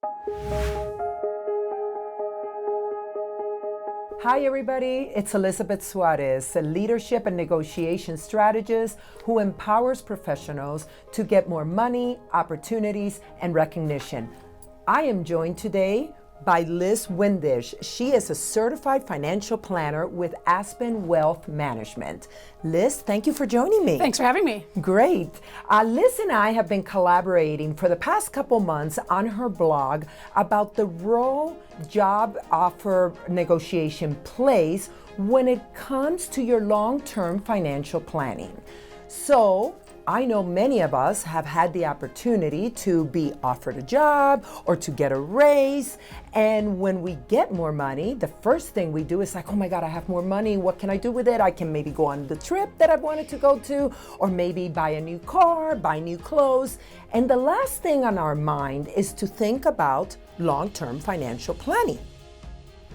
Hi everybody, it's Elizabeth Suárez, a leadership and negotiation strategist who empowers professionals to get more money, opportunities, and recognition. I am joined today by Liz Windisch. She is a certified financial planner with Aspen Wealth Management. Liz, thank you for joining me. Thanks for having me. Great. Liz and I have been collaborating for the past couple months on her blog about the role job offer negotiation plays when it comes to your long-term financial planning. So, I know many of us have had the opportunity to be offered a job or to get a raise. And when we get more money, the first thing we do is like, oh my God, I have more money. What can I do with it? I can maybe go on the trip that I've wanted to go to, or maybe buy a new car, buy new clothes. And the last thing on our mind is to think about long-term financial planning.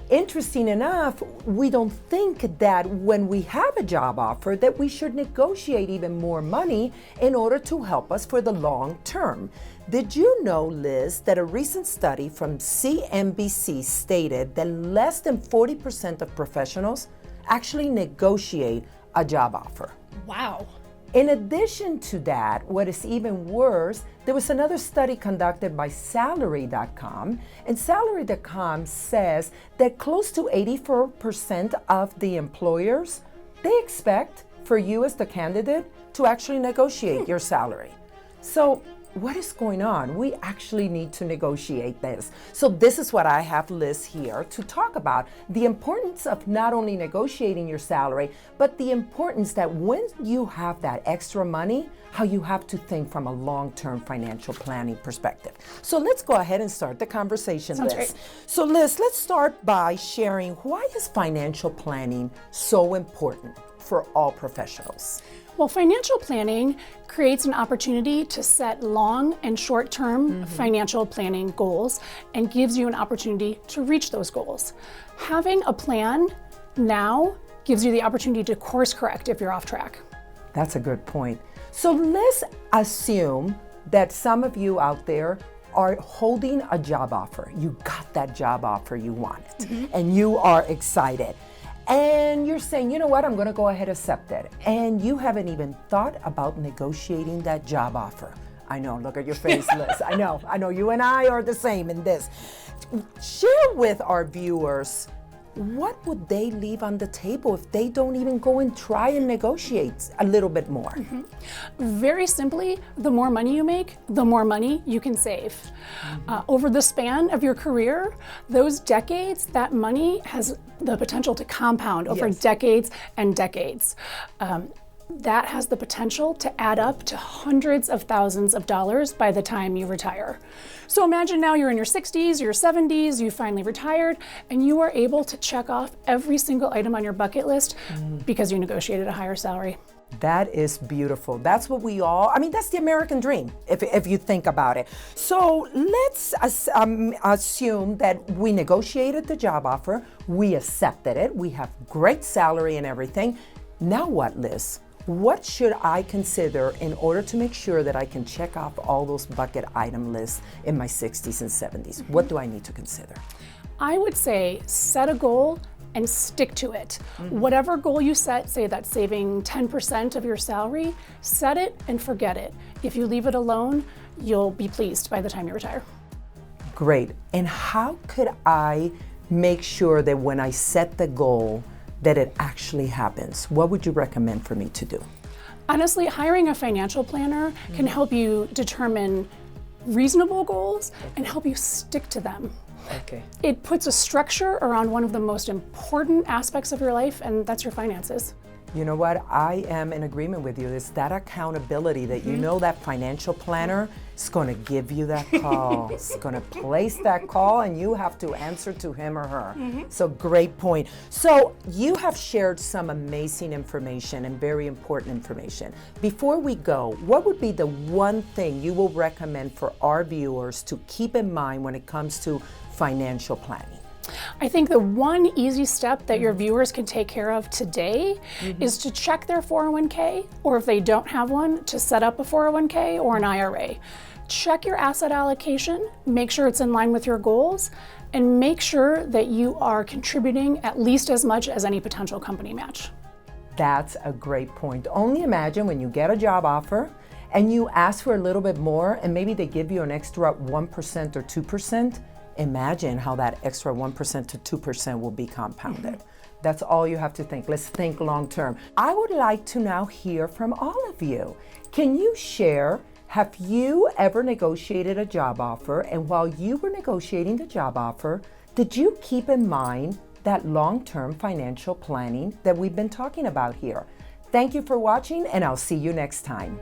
Interesting enough, we don't think that when we have a job offer that we should negotiate even more money in order to help us for the long term. Did you know, Liz, that a recent study from CNBC stated that less than 40% of professionals actually negotiate a job offer? Wow. In addition to that, what is even worse, there was another study conducted by Salary.com, and Salary.com says that close to 84% of the employers, they expect for you as the candidate to actually negotiate your salary. So what is going on? We actually need to negotiate this. So this is what I have Liz here to talk about, the importance of not only negotiating your salary, but the importance that when you have that extra money, how you have to think from a long-term financial planning perspective. So let's go ahead and start the conversation, Sounds Liz. great. So Liz, let's start by sharing, why is financial planning so important for all professionals? Well, financial planning creates an opportunity to set long and short-term financial planning goals and gives you an opportunity to reach those goals. Having a plan now gives you the opportunity to course correct if you're off track. That's a good point. So let's assume that some of you out there are holding a job offer. You got that job offer you wanted, and you are excited. And you're saying, you know what, I'm gonna go ahead and accept it. And you haven't even thought about negotiating that job offer. I know, look at your face, Liz. I know you and I are the same in this. Share with our viewers, what would they leave on the table if they don't even go and try and negotiate a little bit more? Very simply, the more money you make, the more money you can save. Over the span of your career, those decades, that money has the potential to compound over decades and decades. That has the potential to add up to hundreds of thousands of dollars by the time you retire. So imagine now you're in your 60s, your 70s, you finally retired, and you are able to check off every single item on your bucket list because you negotiated a higher salary. That is beautiful. That's what we all, that's the American dream, if you think about it. So let's assume that we negotiated the job offer, we accepted it, we have great salary and everything. Now what, Liz? What should I consider in order to make sure that I can check off all those bucket item lists in my 60s and 70s? What do I need to consider? I would say set a goal and stick to it. Whatever goal you set, say that's saving 10% of your salary, set it and forget it. If you leave it alone, you'll be pleased by the time you retire. Great. And how could I make sure that when I set the goal, that it actually happens? What would you recommend for me to do? Honestly, hiring a financial planner can help you determine reasonable goals and help you stick to them. Okay. It puts a structure around one of the most important aspects of your life, and that's your finances. You know what? I am in agreement with you. It's that accountability that you know that financial planner is going to give you that call. It's going to place that call and you have to answer to him or her. So great point. So you have shared some amazing information and very important information. Before we go, what would be the one thing you will recommend for our viewers to keep in mind when it comes to financial planning? I think the one easy step that your viewers can take care of today is to check their 401k, or if they don't have one, to set up a 401k or an IRA. check your asset allocation, make sure it's in line with your goals, and make sure that you are contributing at least as much as any potential company match. That's a great point. Only imagine when you get a job offer and you ask for a little bit more and maybe they give you an extra 1% or 2%. Imagine how that extra 1% to 2% will be compounded. That's all you have to think. Let's think long term. I would like to now hear from all of you. Can you share, have you ever negotiated a job offer, and while you were negotiating the job offer, did you keep in mind that long-term financial planning that we've been talking about here? Thank you for watching, and I'll see you next time.